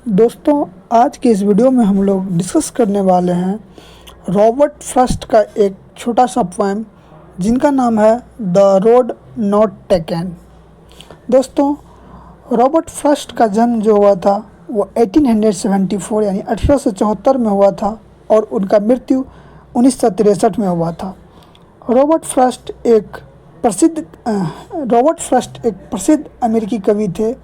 दोस्तों, आज की इस वीडियो में हम लोग डिस्कस करने वाले हैं रॉबर्ट फ्रॉस्ट का एक छोटा सा पोएम जिनका नाम है द रोड नॉट टेकन। दोस्तों, रॉबर्ट फ्रॉस्ट का जन्म जो हुआ था वो 1874 यानी 1874 में हुआ था और उनका मृत्यु 1963 में हुआ था। रॉबर्ट फ्रॉस्ट एक प्रसिद्ध अमेरिकी कवि थे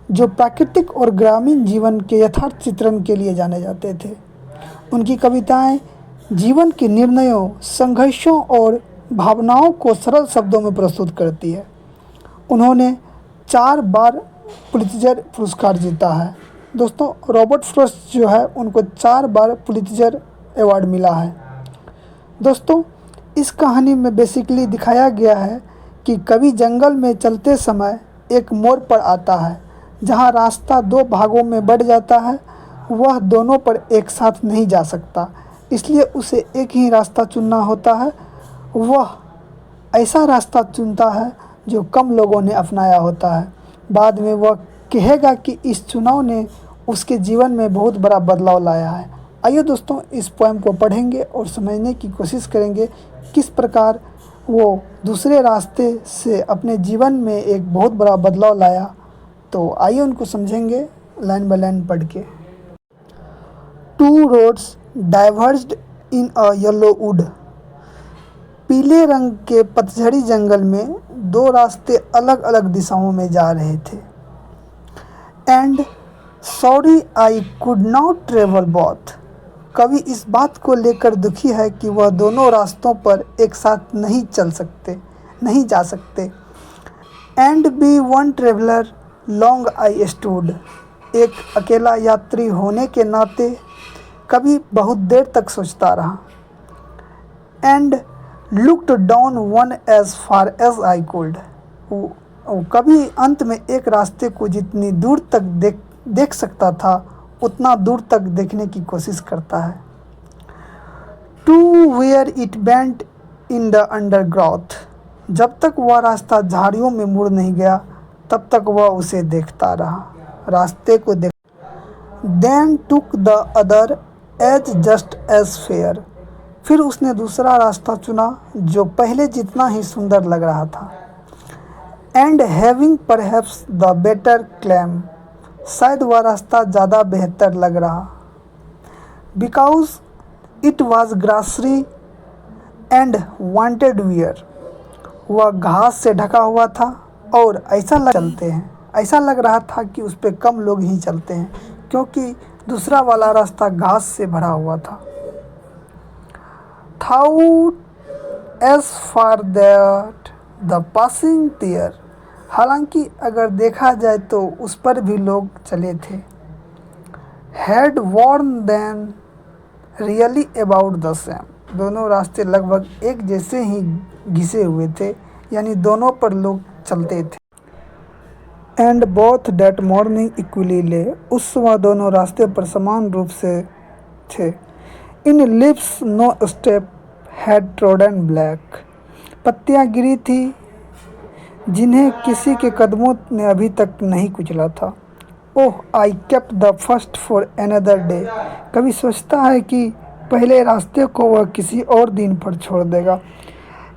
जो प्राकृतिक और ग्रामीण जीवन के यथार्थ चित्रण के लिए जाने जाते थे। उनकी कविताएं जीवन के निर्णयों, संघर्षों और भावनाओं को सरल शब्दों में प्रस्तुत करती है। उन्होंने 4 बार पुलित्ज़र पुरस्कार जीता है। दोस्तों, रॉबर्ट फ्रॉस्ट जो है उनको 4 बार पुलित्ज़र अवार्ड मिला है। दोस्तों, इस कहानी में बेसिकली दिखाया गया है कि कवि जंगल में चलते समय एक मोड़ पर आता है जहाँ रास्ता 2 भागों में बढ़ जाता है। वह दोनों पर एक साथ नहीं जा सकता, इसलिए उसे एक ही रास्ता चुनना होता है। वह ऐसा रास्ता चुनता है जो कम लोगों ने अपनाया होता है। बाद में वह कहेगा कि इस चुनाव ने उसके जीवन में बहुत बड़ा बदलाव लाया है। आइए दोस्तों, इस पोएम को पढ़ेंगे और समझने की कोशिश करेंगे किस प्रकार वो दूसरे रास्ते से अपने जीवन में एक बहुत बड़ा बदलाव लाया। तो आइए उनको समझेंगे लाइन बाय लाइन पढ़ के। 2 roads डाइवर्ज्ड in a yellow would. पीले रंग के पतझड़ी जंगल में 2 रास्ते अलग अलग दिशाओं में जा रहे थे। And sorry I could not travel both. कवि इस बात को लेकर दुखी है कि वह दोनों रास्तों पर एक साथ नहीं जा सकते। And be one traveller long I stood. एक अकेला यात्री होने के नाते कवि बहुत देर तक सोचता रहा। And looked down one as far as I could. कवि अंत में एक रास्ते को जितनी दूर तक देख सकता था उतना दूर तक देखने की कोशिश करता है। To where it bent in the undergrowth. जब तक वह रास्ता झाड़ियों में मुड़ नहीं गया तब तक वह उसे देखता रहा, रास्ते को देख। Then took the other as just as fair. फिर उसने दूसरा रास्ता चुना जो पहले जितना ही सुंदर लग रहा था। And having perhaps the better claim. शायद वह रास्ता ज़्यादा बेहतर लग रहा। Because it was grasserie and wanted wear. वह घास से ढका हुआ था और ऐसा लग रहा था कि उस पर कम लोग ही चलते हैं क्योंकि दूसरा वाला रास्ता घास से भरा हुआ था। Though as for that the passing there. हालांकि अगर देखा जाए तो उस पर भी लोग चले थे। Had worn them really about the same. दोनों रास्ते लगभग एक जैसे ही घिसे हुए थे, यानी दोनों पर लोग चलते थे। And both that morning equally ले। उस समय दोनों रास्ते पर समान रूप से थे। In leaves no step had trodden black. पत्तियां गिरी थी जिन्हें किसी के कदमों ने अभी तक नहीं कुचला था। Oh I kept the first for another day. कभी सोचता है कि पहले रास्ते को वह किसी और दिन पर छोड़ देगा।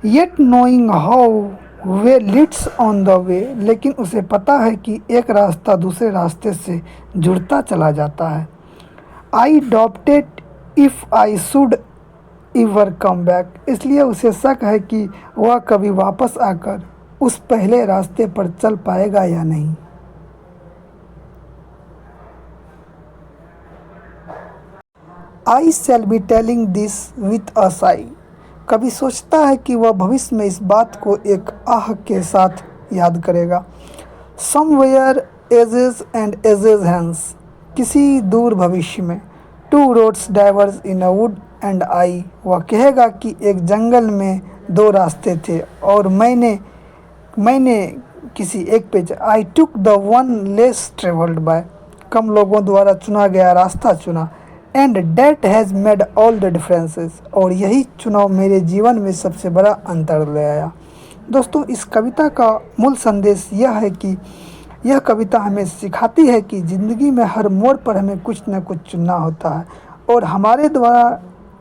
Yet knowing how way Leeds on the way. लेकिन उसे पता है कि एक रास्ता दूसरे रास्ते से जुड़ता चला जाता है। आई डॉप्टेड if I should ever come back. इसलिए उसे शक है कि वह कभी वापस आकर उस पहले रास्ते पर चल पाएगा या नहीं। I shall be telling this with a sigh. कभी सोचता है कि वह भविष्य में इस बात को एक आह के साथ याद करेगा। Somewhere ages and ages hence. किसी दूर भविष्य में। 2 roads diverged in a wood and I. वह कहेगा कि एक जंगल में 2 रास्ते थे और मैंने किसी एक पे I took the one less travelled by. कम लोगों द्वारा चुना गया रास्ता चुना। And that has made all the differences. और यही चुनाव मेरे जीवन में सबसे बड़ा अंतर ले आया। दोस्तों, इस कविता का मूल संदेश यह है कि यह कविता हमें सिखाती है कि ज़िंदगी में हर मोड़ पर हमें कुछ न कुछ चुनना होता है और हमारे द्वारा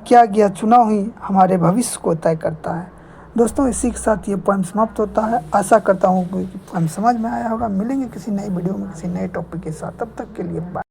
किया गया चुनाव ही हमारे भविष्य को तय करता है। दोस्तों, इसी के साथ ये पोएम समाप्त होता है। आशा करता हूँ कि पोएम समझ में आया होगा। मिलेंगे किसी नई वीडियो में किसी नए टॉपिक के साथ, तब तक के लिए बाय।